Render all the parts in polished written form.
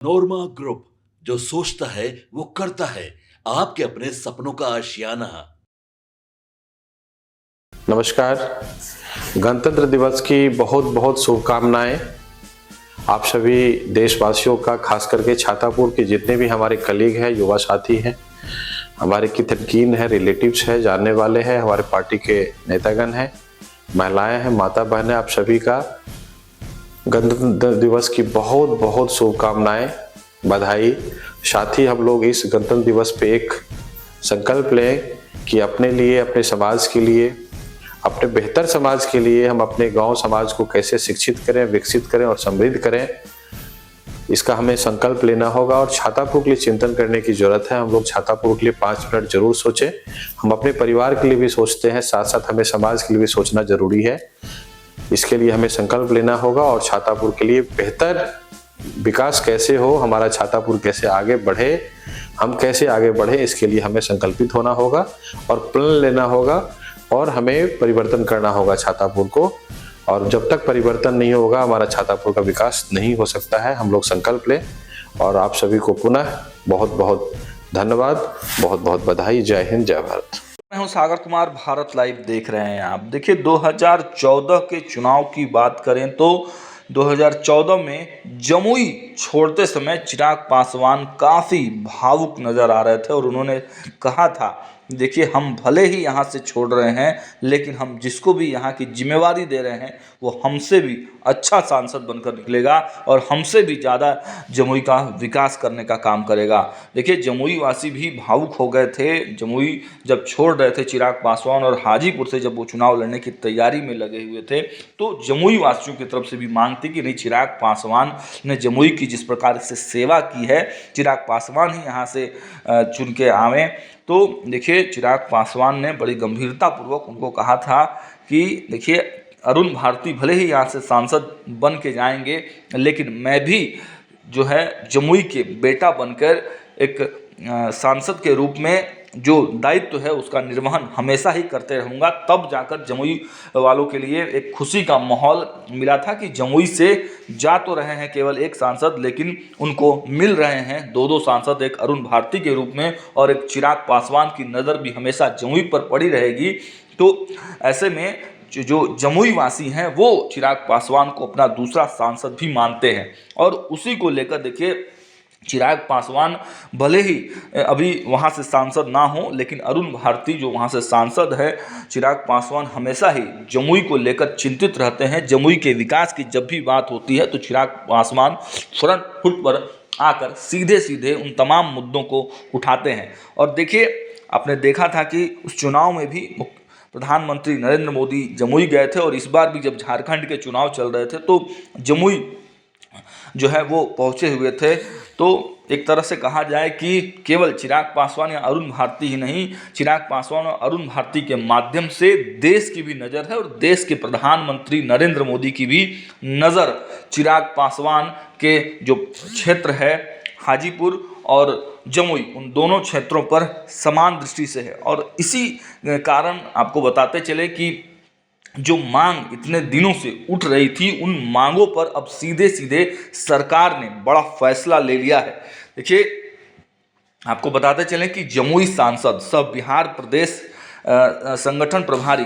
नोरमा group, जो सोचता है वो करता है। आपके अपने सपनों का आशियाना। नमस्कार। गणतंत्र दिवस की बहुत बहुत शुभकामनाएं आप सभी देशवासियों का, खास करके छातापुर के जितने भी हमारे कलीग हैं, युवा साथी हैं, हमारे कितनकीन हैं, रिलेटिव्स हैं, जानने वाले हैं, हमारे पार्टी के नेतागण हैं, महिलाएं हैं, माता बहनें, आप सभी का गणतंत्र दिवस की बहुत बहुत शुभकामनाएं, बधाई। साथ ही हम लोग इस गणतंत्र दिवस पे एक संकल्प लें कि अपने लिए, अपने समाज के लिए, अपने बेहतर समाज के लिए हम अपने गांव समाज को कैसे शिक्षित करें, विकसित करें और समृद्ध करें, इसका हमें संकल्प लेना होगा। और छातापुर के लिए चिंतन करने की जरूरत है। हम लोग छातापुर के लिए 5 मिनट जरूर सोचें। हम अपने परिवार के लिए भी सोचते हैं, साथ साथ हमें समाज के लिए भी सोचना जरूरी है। इसके लिए हमें संकल्प लेना होगा और छातापुर के लिए बेहतर विकास कैसे हो, हमारा छातापुर कैसे आगे बढ़े, हम कैसे आगे बढ़े, इसके लिए हमें संकल्पित होना होगा और प्रण लेना होगा और हमें परिवर्तन करना होगा छातापुर को। और जब तक परिवर्तन नहीं होगा, हमारा छातापुर का विकास नहीं हो सकता है। हम लोग संकल्प लें। और आप सभी को पुनः बहुत बहुत धन्यवाद, बहुत बहुत बधाई। जय हिंद, जय भारत। मैं हूं सागर कुमार, भारत लाइव देख रहे हैं आप। देखिए, 2014 के चुनाव की बात करें तो 2014 में जमुई छोड़ते समय चिराग पासवान काफ़ी भावुक नज़र आ रहे थे और उन्होंने कहा था, देखिए हम भले ही यहाँ से छोड़ रहे हैं, लेकिन हम जिसको भी यहाँ की जिम्मेवारी दे रहे हैं वो हमसे भी अच्छा सांसद बनकर निकलेगा और हमसे भी ज़्यादा जमुई का विकास करने का काम करेगा। देखिए, जमुई वासी भी भावुक हो गए थे। जमुई जब छोड़ रहे थे चिराग पासवान और हाजीपुर से जब वो चुनाव लड़ने की तैयारी में लगे हुए थे, तो जमुई वासियों की तरफ से भी मांग थी कि नहीं, चिराग पासवान ने जमुई की जिस प्रकार से सेवा की है, चिराग पासवान ही यहाँ से चुन के आवें। तो देखिए, चिराग पासवान ने बड़ी गंभीरतापूर्वक उनको कहा था कि देखिए, अरुण भारती भले ही यहाँ से सांसद बन के जाएंगे, लेकिन मैं भी जो है जमुई के बेटा बनकर एक सांसद के रूप में जो दायित्व है उसका निर्वहन हमेशा ही करते रहूँगा। तब जाकर जमुई वालों के लिए एक खुशी का माहौल मिला था कि जमुई से जा तो रहे हैं केवल एक सांसद, लेकिन उनको मिल रहे हैं 2-2 सांसद, एक अरुण भारती के रूप में और एक चिराग पासवान की नज़र भी हमेशा जमुई पर पड़ी रहेगी। तो ऐसे में जो जमुई वासी हैं वो चिराग पासवान को अपना दूसरा सांसद भी मानते हैं और उसी को लेकर देखिए, चिराग पासवान भले ही अभी वहाँ से सांसद ना हो, लेकिन अरुण भारती जो वहाँ से सांसद है, चिराग पासवान हमेशा ही जमुई को लेकर चिंतित रहते हैं। जमुई के विकास की जब भी बात होती है तो चिराग पासवान फ्रंट फुट पर आकर सीधे सीधे उन तमाम मुद्दों को उठाते हैं। और देखिए, आपने देखा था कि उस चुनाव में भी प्रधानमंत्री नरेंद्र मोदी जमुई गए थे और इस बार भी जब झारखंड के चुनाव चल रहे थे तो जमुई जो है वो पहुंचे हुए थे। तो एक तरह से कहा जाए कि केवल चिराग पासवान या अरुण भारती ही नहीं, चिराग पासवान और अरुण भारती के माध्यम से देश की भी नज़र है और देश के प्रधानमंत्री नरेंद्र मोदी की भी नज़र चिराग पासवान के जो क्षेत्र है हाजीपुर और जमुई, उन दोनों क्षेत्रों पर समान दृष्टि से है। और इसी कारण आपको बताते चले कि जो मांग इतने दिनों से उठ रही थी, उन मांगों पर अब सीधे सीधे सरकार ने बड़ा फैसला ले लिया है। देखिए, आपको बताते चलें कि जमुई सांसद सह बिहार प्रदेश संगठन प्रभारी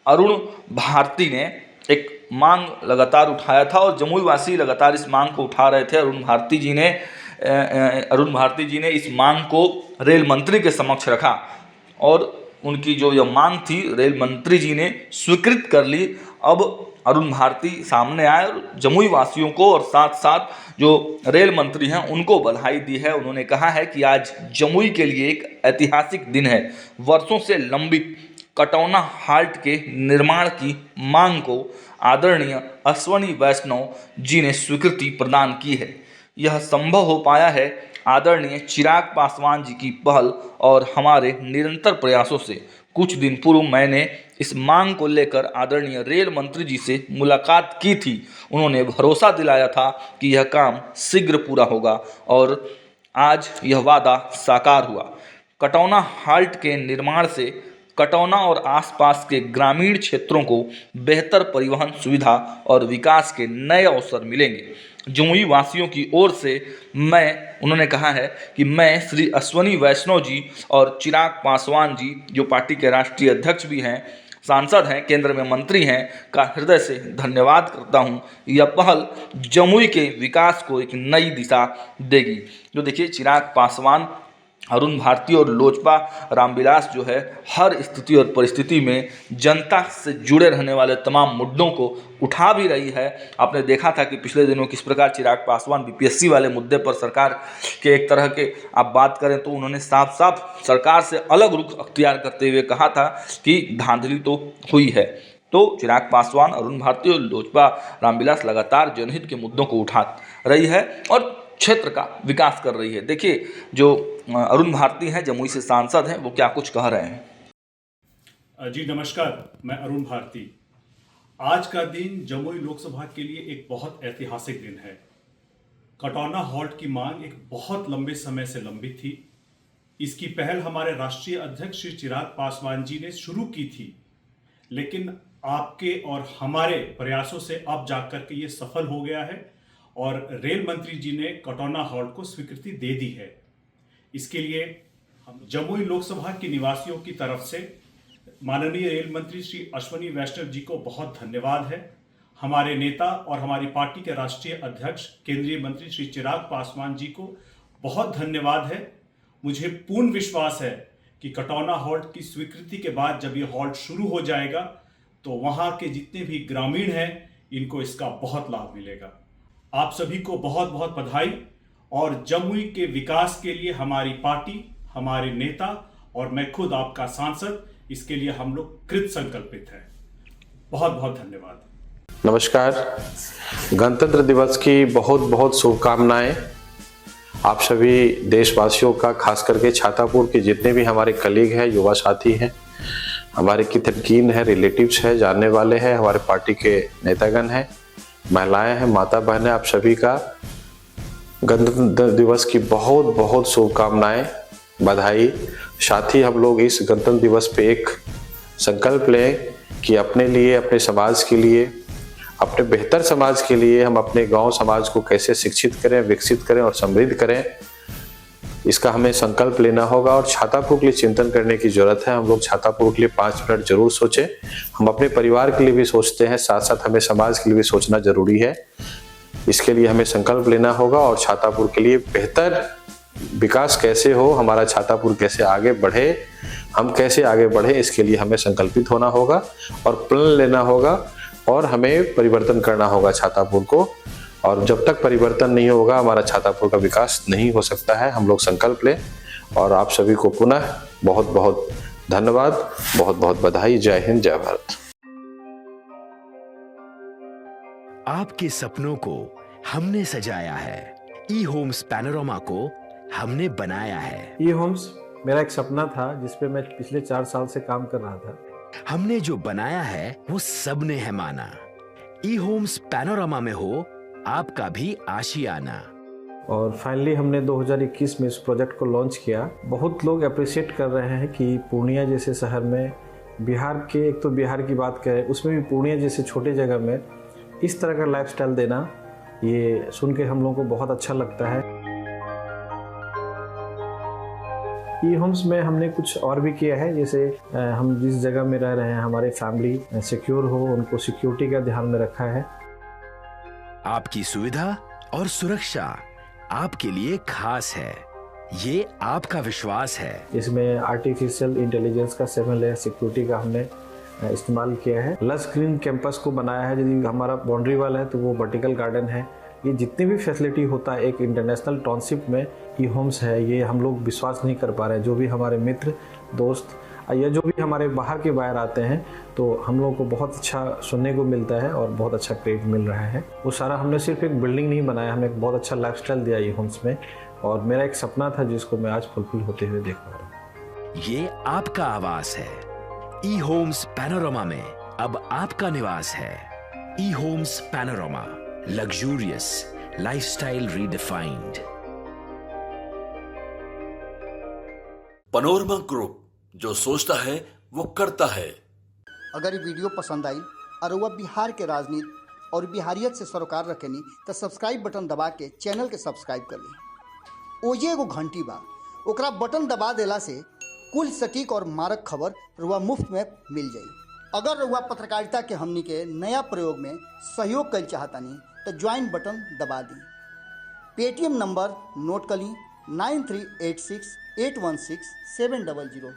अरुण भारती ने एक मांग लगातार उठाया था और जमुई वासी लगातार इस मांग को उठा रहे थे। अरुण भारती जी ने इस मांग को रेल मंत्री के समक्ष रखा और उनकी जो यह मांग थी रेल मंत्री जी ने स्वीकृत कर ली। अब अरुण भारती सामने आए और जमुई वासियों को और साथ साथ जो रेल मंत्री हैं उनको बधाई दी है। उन्होंने कहा है कि आज जमुई के लिए एक ऐतिहासिक दिन है। वर्षों से लंबित कटौना हाल्ट के निर्माण की मांग को आदरणीय अश्वनी वैष्णव जी ने स्वीकृति प्रदान की है। यह संभव हो पाया है आदरणीय चिराग पासवान जी की पहल और हमारे निरंतर प्रयासों से। कुछ दिन पूर्व मैंने इस मांग को लेकर आदरणीय रेल मंत्री जी से मुलाकात की थी। उन्होंने भरोसा दिलाया था कि यह काम शीघ्र पूरा होगा और आज यह वादा साकार हुआ। कटौना हाल्ट के निर्माण से कटौना और आसपास के ग्रामीण क्षेत्रों को बेहतर परिवहन सुविधा और विकास के नए अवसर मिलेंगे। जमुई वासियों की ओर से उन्होंने कहा है कि मैं श्री अश्वनी वैष्णव जी और चिराग पासवान जी, जो पार्टी के राष्ट्रीय अध्यक्ष भी हैं, सांसद हैं, केंद्र में मंत्री हैं, का हृदय से धन्यवाद करता हूं। यह पहल जमुई के विकास को एक नई दिशा देगी। जो देखिए, चिराग पासवान, अरुण भारती और लोजपा रामविलास जो है हर स्थिति और परिस्थिति में जनता से जुड़े रहने वाले तमाम मुद्दों को उठा भी रही है। आपने देखा था कि पिछले दिनों किस प्रकार चिराग पासवान बीपीएससी वाले मुद्दे पर सरकार के एक तरह के आप बात करें तो उन्होंने साफ साफ सरकार से अलग रुख अख्तियार करते हुए कहा था कि धांधली तो हुई है। तो चिराग पासवान, अरुण भारती और लोजपा रामविलास लगातार जनहित के मुद्दों को उठा रही है और क्षेत्र का विकास कर रही है। देखिए, जो अरुण भारती हैं, जमुई से सांसद हैं, वो क्या कुछ कह रहे हैं। जी नमस्कार, मैं अरुण भारती। आज का दिन जमुई लोकसभा के लिए एक बहुत ऐतिहासिक दिन है। कटौना हॉल्ट की मांग एक बहुत लंबे समय से लंबित थी। इसकी पहल हमारे राष्ट्रीय अध्यक्ष श्री चिराग पासवान जी ने शुरू की थी, लेकिन आपके और हमारे प्रयासों से अब जाकर के ये सफल हो गया है और रेल मंत्री जी ने कटौना हॉल्ट को स्वीकृति दे दी है। इसके लिए हम जमुई लोकसभा के निवासियों की तरफ से माननीय रेल मंत्री श्री अश्वनी वैष्णव जी को बहुत धन्यवाद है। हमारे नेता और हमारी पार्टी के राष्ट्रीय अध्यक्ष केंद्रीय मंत्री श्री चिराग पासवान जी को बहुत धन्यवाद है। मुझे पूर्ण विश्वास है कि कटौना हॉल्ट की स्वीकृति के बाद जब ये हॉल्ट शुरू हो जाएगा तो वहाँ के जितने भी ग्रामीण हैं इनको इसका बहुत लाभ मिलेगा। आप सभी को बहुत बहुत बधाई और जमुई के विकास के लिए हमारी पार्टी, हमारे नेता और मैं खुद आपका सांसद, इसके लिए हम लोग कृत संकल्पित हैं। बहुत बहुत धन्यवाद। नमस्कार, गणतंत्र दिवस की बहुत बहुत शुभकामनाएं आप सभी देशवासियों का, खास करके छातापुर के जितने भी हमारे कलीग हैं, युवा साथी हैं, हमारे कितनकीन हैं, रिलेटिव्स हैं, जानने वाले हैं, हमारे पार्टी के नेतागण हैं, महिलाएं हैं, माता बहनें, आप सभी का गणतंत्र दिवस की बहुत बहुत शुभकामनाएं, बधाई। साथ ही हम लोग इस गणतंत्र दिवस पे एक संकल्प लें कि अपने लिए, अपने समाज के लिए, अपने बेहतर समाज के लिए हम अपने गांव समाज को कैसे शिक्षित करें, विकसित करें और समृद्ध करें, इसका हमें संकल्प लेना होगा। और छातापुर के लिए चिंतन करने की जरूरत है। हम लोग छातापुर के लिए 5 मिनट जरूर सोचें। हम अपने परिवार के लिए भी सोचते हैं, साथ साथ हमें समाज के लिए भी सोचना जरूरी है। इसके लिए हमें संकल्प लेना होगा और छातापुर के लिए बेहतर विकास कैसे हो, हमारा छातापुर कैसे आगे बढ़े, हम कैसे आगे बढ़े, इसके लिए हमें संकल्पित होना होगा और प्लान लेना होगा और हमें परिवर्तन करना होगा छातापुर को। और जब तक परिवर्तन नहीं होगा हमारा छातापुर का विकास नहीं हो सकता है। हम लोग संकल्प लें और आप सभी को पुनः बहुत बहुत धन्यवाद, बहुत बहुत बधाई। जय हिंद, जय भारत। आपके सपनों को हमने सजाया है, ई होम्स पैनोरामा को हमने बनाया है। ई होम्स मेरा एक सपना था जिसपे मैं पिछले 4 साल से काम कर रहा था। हमने जो बनाया है वो सबने है माना। ई होम्स पैनोरामा में हो आपका भी आशियाना। और फाइनली हमने 2021 में इस प्रोजेक्ट को लॉन्च किया। बहुत लोग अप्रिशिएट कर रहे हैं कि पूर्णिया जैसे शहर में, बिहार के, एक तो बिहार की बात करें उसमें भी पूर्णिया जैसे छोटे जगह में इस तरह का लाइफस्टाइल देना, ये सुन के हम लोगों को बहुत अच्छा लगता है। ई होम्स में हमने कुछ और भी किया है, जैसे हम जिस जगह में रह रहे हैं हमारे फैमिली सिक्योर हो, उनको सिक्योरिटी का ध्यान में रखा है। आपकी सुविधा और सुरक्षा आपके लिए खास है, ये आपका विश्वास है। इसमें आर्टिफिशियल इंटेलिजेंस का 7 लेयर सिक्योरिटी का हमने इस्तेमाल किया है। लस ग्रीन कैंपस को बनाया है। यदि हमारा बाउंड्री वाल है तो वो वर्टिकल गार्डन है। ये जितनी भी फैसिलिटी होता है एक इंटरनेशनल टाउनशिप में ई होम्स है, ये हम लोग विश्वास नहीं कर पा रहे हैं। जो भी हमारे मित्र, दोस्त या जो भी हमारे बाहर के बाहर आते हैं तो हम लोगों को बहुत अच्छा सुनने को मिलता है और बहुत अच्छा क्रेडिट मिल रहा है। वो सारा हमने सिर्फ एक बिल्डिंग नहीं बनाया, हमने एक बहुत अच्छा लाइफस्टाइल दिया ई होम्स में और मेरा एक सपना था जिसको मैं आज फुलफिल होते हुए देख पा रहा हूँ। ये आपका आवास है। ई होम्स पैनोरामा में अब आपका निवास है। E Homes Panorama, luxurious lifestyle redefined. Panorama group, जो सोचता है वो करता है। अगर ये वीडियो पसंद आई और वह बिहार के राजनीति और बिहारियत से सरोकार रखेनी तो सब्सक्राइब बटन दबा के चैनल के सब्सक्राइब कर ली। ओजे एगो घंटी बा, ओकरा बटन दबा देला से कुल सटीक और मारक खबर रुआ मुफ्त में मिल जाई। अगर रुआ पत्रकारिता के हमनी के नया प्रयोग में सहयोग कर चाहतानी तो ज्वाइन बटन दबा दी। पेटीएम नंबर नोट कर ली 9386816700।